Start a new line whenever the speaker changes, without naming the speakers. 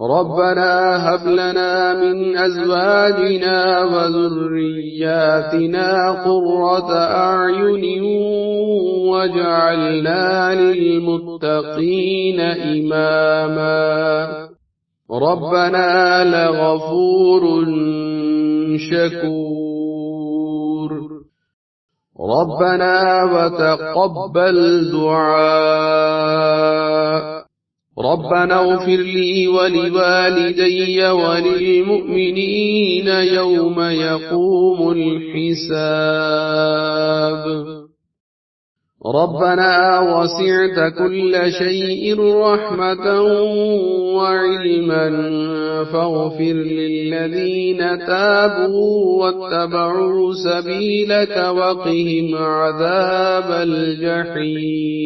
ربنا هب لنا من أزواجنا وذرياتنا قرة أعين واجعلنا للمتقين إماما ربنا لغفور شكور ربنا وتقبل دعاء ربنا اغفر لي ولوالدي وللمؤمنين يوم يقوم الحساب ربنا وسعت كل شيء رحمة وعلما فاغفر للذين تابوا واتبعوا سبيلك وقهم عذاب الجحيم